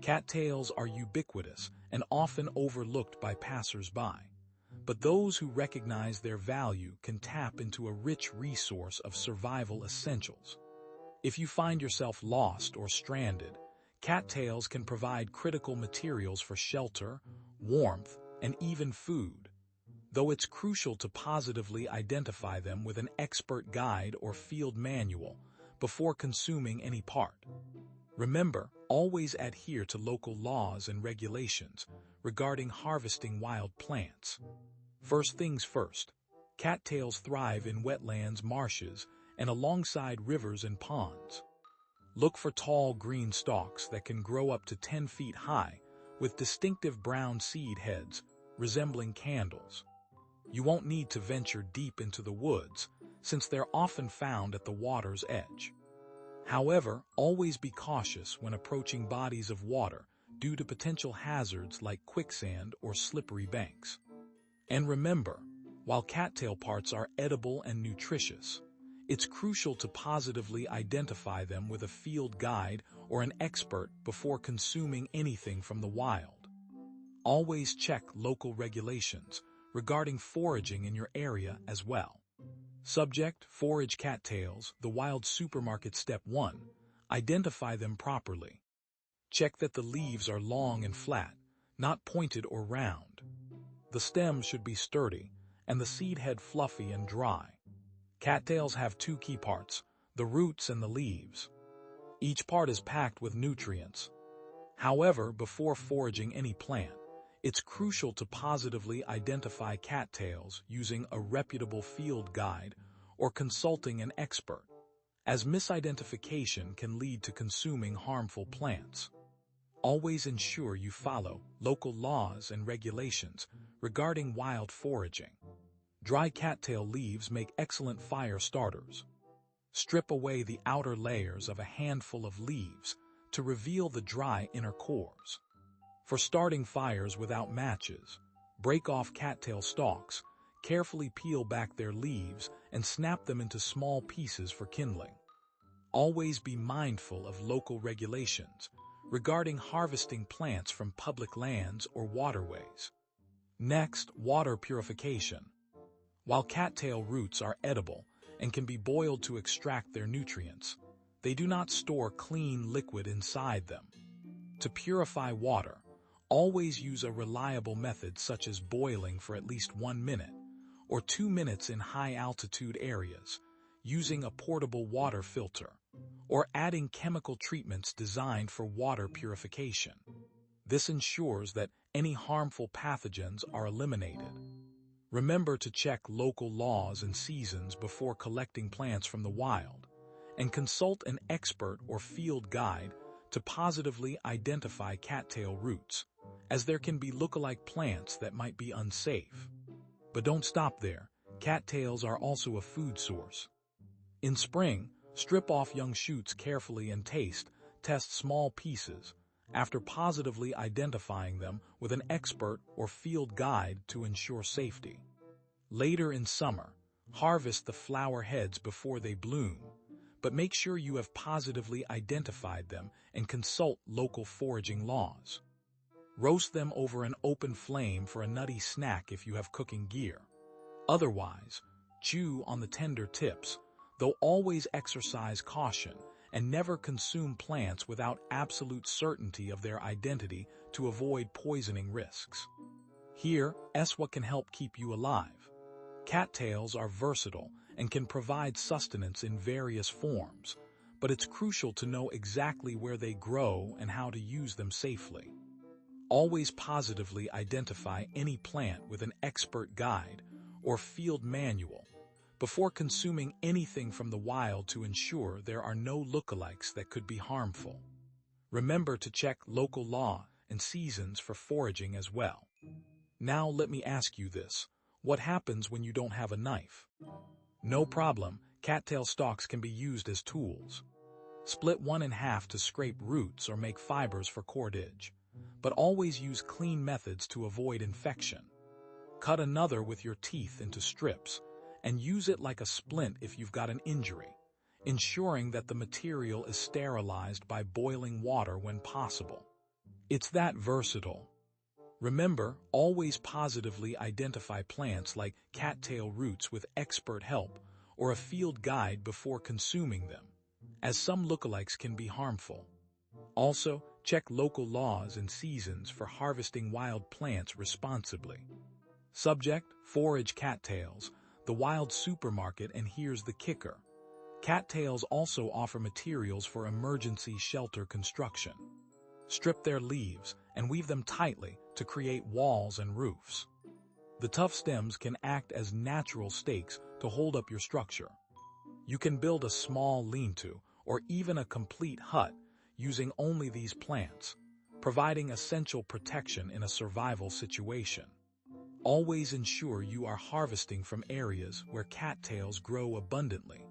Cattails are ubiquitous and often overlooked by passers-by, but those who recognize their value can tap into a rich resource of survival essentials. If you find yourself lost or stranded, cattails can provide critical materials for shelter, warmth, and even food, though it's crucial to positively identify them with an expert guide or field manual before consuming any part. Remember, always adhere to local laws and regulations regarding harvesting wild plants. First things first, cattails thrive in wetlands, marshes, and alongside rivers and ponds. Look for tall green stalks that can grow up to 10 feet high with distinctive brown seed heads resembling candles. You won't need to venture deep into the woods since they're often found at the water's edge. However, always be cautious when approaching bodies of water due to potential hazards like quicksand or slippery banks. And remember, while cattail parts are edible and nutritious, it's crucial to positively identify them with a field guide or an expert before consuming anything from the wild. Always check local regulations regarding foraging in your area as well. Subject: forage cattails, the wild supermarket. Step 1. Identify them properly. Check that the leaves are long and flat, not pointed or round. The stems should be sturdy, and the seed head fluffy and dry. Cattails have two key parts, the roots and the leaves. Each part is packed with nutrients. However, before foraging any plant, it's crucial to positively identify cattails using a reputable field guide or consulting an expert, as misidentification can lead to consuming harmful plants. Always ensure you follow local laws and regulations regarding wild foraging. Dry cattail leaves make excellent fire starters. Strip away the outer layers of a handful of leaves to reveal the dry inner cores. For starting fires without matches, break off cattail stalks, carefully peel back their leaves, and snap them into small pieces for kindling. Always be mindful of local regulations regarding harvesting plants from public lands or waterways. Next, water purification. While cattail roots are edible and can be boiled to extract their nutrients, they do not store clean liquid inside them. To purify water, always use a reliable method such as boiling for at least 1 minute or 2 minutes in high-altitude areas, using a portable water filter, or adding chemical treatments designed for water purification. This ensures that any harmful pathogens are eliminated. Remember to check local laws and seasons before collecting plants from the wild, and consult an expert or field guide to positively identify cattail roots, as there can be look-alike plants that might be unsafe. But don't stop there. Cattails are also a food source. In spring, strip off young shoots carefully and test small pieces after positively identifying them with an expert or field guide to ensure safety. Later in summer, harvest the flower heads before they bloom, but make sure you have positively identified them and consult local foraging laws. Roast them over an open flame for a nutty snack if you have cooking gear. Otherwise, chew on the tender tips, though always exercise caution and never consume plants without absolute certainty of their identity to avoid poisoning risks. Here's what can help keep you alive. Cattails are versatile and can provide sustenance in various forms, but it's crucial to know exactly where they grow and how to use them safely. Always positively identify any plant with an expert guide or field manual before consuming anything from the wild to ensure there are no lookalikes that could be harmful. Remember to check local law and seasons for foraging as well. Now let me ask you this. What happens when you don't have a knife? No problem, cattail stalks can be used as tools. Split one in half to scrape roots or make fibers for cordage, but always use clean methods to avoid infection. Cut another with your teeth into strips and use it like a splint if you've got an injury, ensuring that the material is sterilized by boiling water when possible. It's that versatile. Remember, always positively identify plants like cattail roots with expert help or a field guide before consuming them, as some lookalikes can be harmful. Also, check local laws and seasons for harvesting wild plants responsibly. Subject: forage cattails, the wild supermarket, and here's the kicker. Cattails also offer materials for emergency shelter construction. Strip their leaves and weave them tightly to create walls and roofs. The tough stems can act as natural stakes to hold up your structure. You can build a small lean-to or even a complete hut using only these plants, providing essential protection in a survival situation. Always ensure you are harvesting from areas where cattails grow abundantly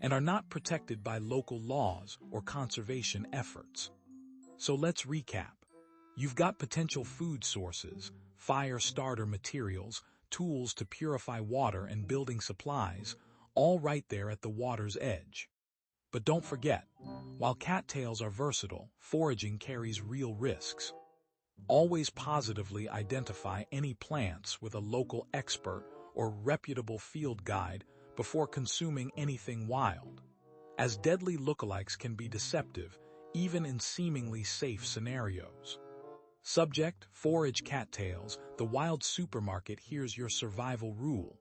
and are not protected by local laws or conservation efforts. So let's recap. You've got potential food sources, fire starter materials, tools to purify water, and building supplies, all right there at the water's edge. But don't forget, while cattails are versatile, foraging carries real risks. Always positively identify any plants with a local expert or reputable field guide before consuming anything wild, as deadly lookalikes can be deceptive even in seemingly safe scenarios. Subject: forage cattails, the wild supermarket. Here's your survival rule.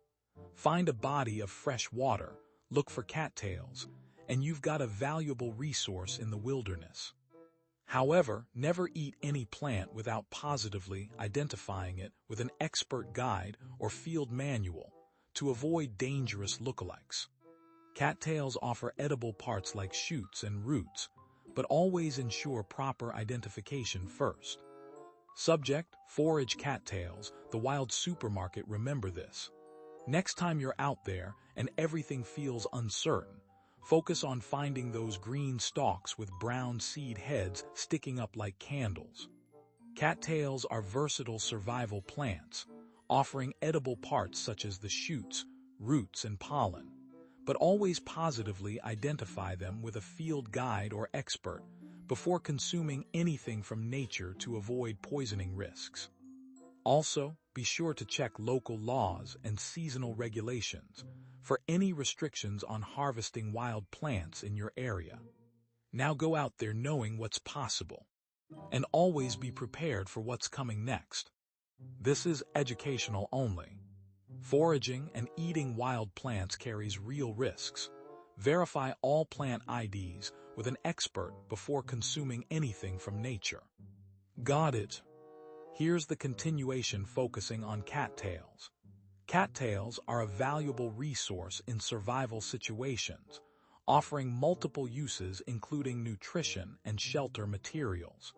Find a body of fresh water, look for cattails, and you've got a valuable resource in the wilderness. However, never eat any plant without positively identifying it with an expert guide or field manual to avoid dangerous lookalikes. Cattails offer edible parts like shoots and roots, but always ensure proper identification first. Subject: forage cattails, the wild supermarket. Remember this. Next time you're out there and everything feels uncertain, focus on finding those green stalks with brown seed heads sticking up like candles. Cattails are versatile survival plants, offering edible parts such as the shoots, roots, and pollen, but always positively identify them with a field guide or expert before consuming anything from nature to avoid poisoning risks. Also, be sure to check local laws and seasonal regulations for any restrictions on harvesting wild plants in your area. Now go out there knowing what's possible, and always be prepared for what's coming next. This is educational only. Foraging and eating wild plants carries real risks. Verify all plant IDs with an expert before consuming anything from nature. Got it? Here's the continuation, focusing on cattails. Cattails are a valuable resource in survival situations, offering multiple uses including nutrition and shelter materials.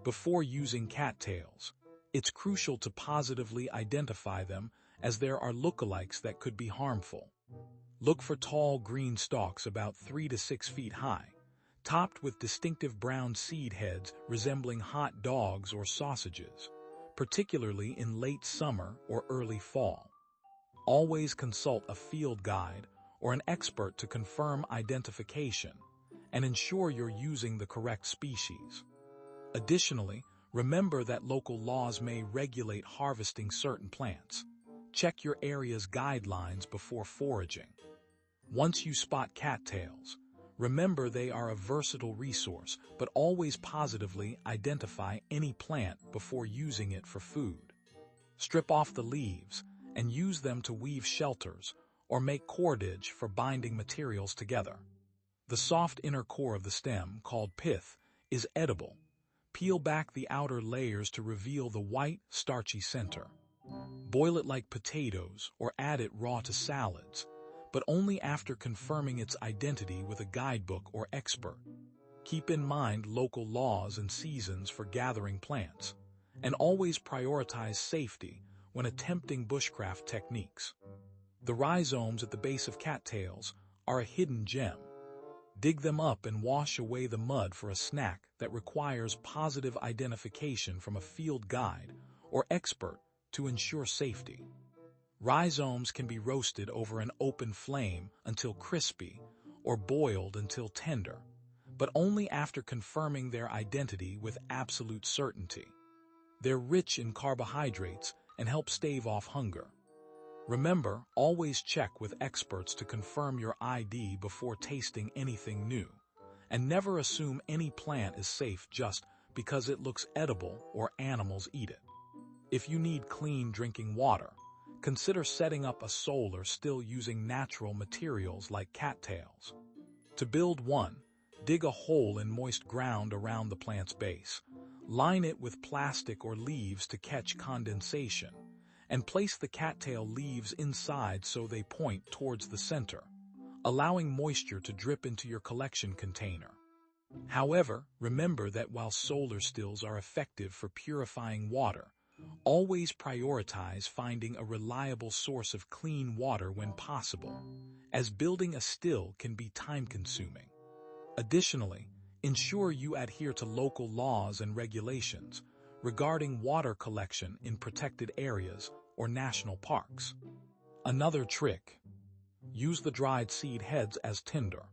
Before using cattails, it's crucial to positively identify them, as there are lookalikes that could be harmful. Look for tall green stalks about 3 to 6 feet high, topped with distinctive brown seed heads resembling hot dogs or sausages, particularly in late summer or early fall. Always consult a field guide or an expert to confirm identification and ensure you're using the correct species. Additionally, remember that local laws may regulate harvesting certain plants. Check your area's guidelines before foraging. Once you spot cattails, remember they are a versatile resource, but always positively identify any plant before using it for food. Strip off the leaves and use them to weave shelters or make cordage for binding materials together. The soft inner core of the stem, called pith, is edible. Peel back the outer layers to reveal the white, starchy center. Boil it like potatoes or add it raw to salads, but only after confirming its identity with a guidebook or expert. Keep in mind local laws and seasons for gathering plants, and always prioritize safety when attempting bushcraft techniques. The rhizomes at the base of cattails are a hidden gem. Dig them up and wash away the mud for a snack that requires positive identification from a field guide or expert to ensure safety. Rhizomes can be roasted over an open flame until crispy or boiled until tender, but only after confirming their identity with absolute certainty. They're rich in carbohydrates and help stave off hunger. Remember, always check with experts to confirm your ID before tasting anything new, and never assume any plant is safe just because it looks edible or animals eat it. If you need clean drinking water, consider setting up a solar still using natural materials like cattails. To build one, dig a hole in moist ground around the plant's base, line it with plastic or leaves to catch condensation, and place the cattail leaves inside so they point towards the center, allowing moisture to drip into your collection container. However, remember that while solar stills are effective for purifying water, always prioritize finding a reliable source of clean water when possible, as building a still can be time-consuming. Additionally, ensure you adhere to local laws and regulations regarding water collection in protected areas or national parks. Another trick: use the dried seed heads as tinder.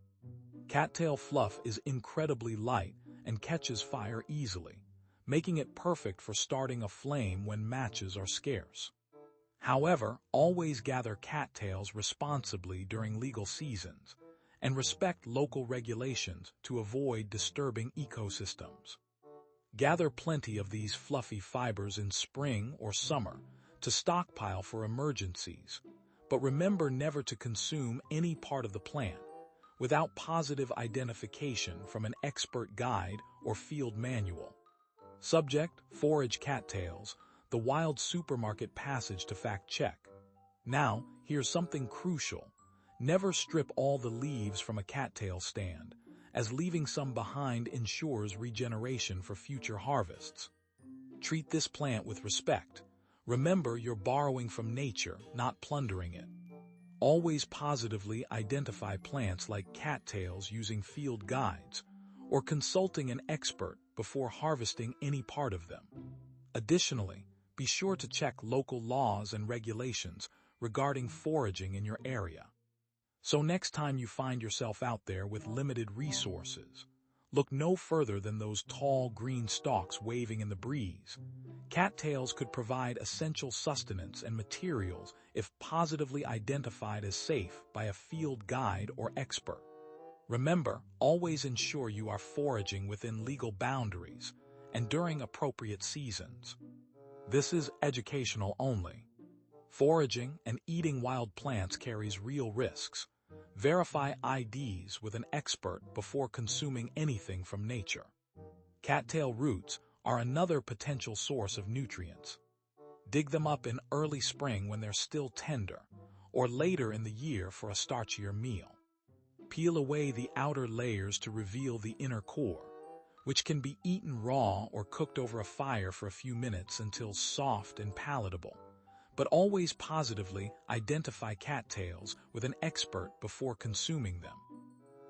Cattail fluff is incredibly light and catches fire easily, making it perfect for starting a flame when matches are scarce. However, always gather cattails responsibly during legal seasons and respect local regulations to avoid disturbing ecosystems. Gather plenty of these fluffy fibers in spring or summer to stockpile for emergencies, but remember never to consume any part of the plant without positive identification from an expert guide or field manual. Subject: forage cattails, the wild supermarket passage to fact check. Now, here's something crucial. Never strip all the leaves from a cattail stand, as leaving some behind ensures regeneration for future harvests. Treat this plant with respect. Remember, you're borrowing from nature, not plundering it. Always positively identify plants like cattails using field guides or consulting an expert before harvesting any part of them. Additionally, be sure to check local laws and regulations regarding foraging in your area. So next time you find yourself out there with limited resources, look no further than those tall green stalks waving in the breeze. Cattails could provide essential sustenance and materials if positively identified as safe by a field guide or expert. Remember, always ensure you are foraging within legal boundaries and during appropriate seasons. This is educational only. Foraging and eating wild plants carries real risks. Verify IDs with an expert before consuming anything from nature. Cattail roots are another potential source of nutrients. Dig them up in early spring when they're still tender, or later in the year for a starchier meal. Peel away the outer layers to reveal the inner core, which can be eaten raw or cooked over a fire for a few minutes until soft and palatable. But always positively identify cattails with an expert before consuming them.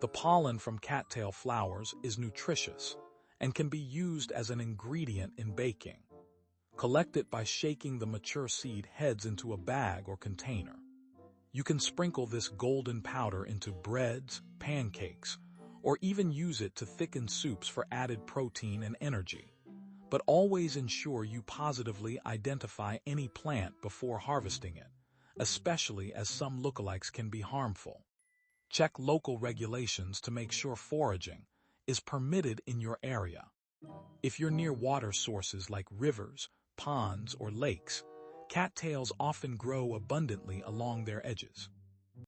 The pollen from cattail flowers is nutritious and can be used as an ingredient in baking. Collect it by shaking the mature seed heads into a bag or container. You can sprinkle this golden powder into breads, pancakes, or even use it to thicken soups for added protein and energy. But always ensure you positively identify any plant before harvesting it, especially as some lookalikes can be harmful. Check local regulations to make sure foraging is permitted in your area. If you're near water sources like rivers, ponds, or lakes, cattails often grow abundantly along their edges.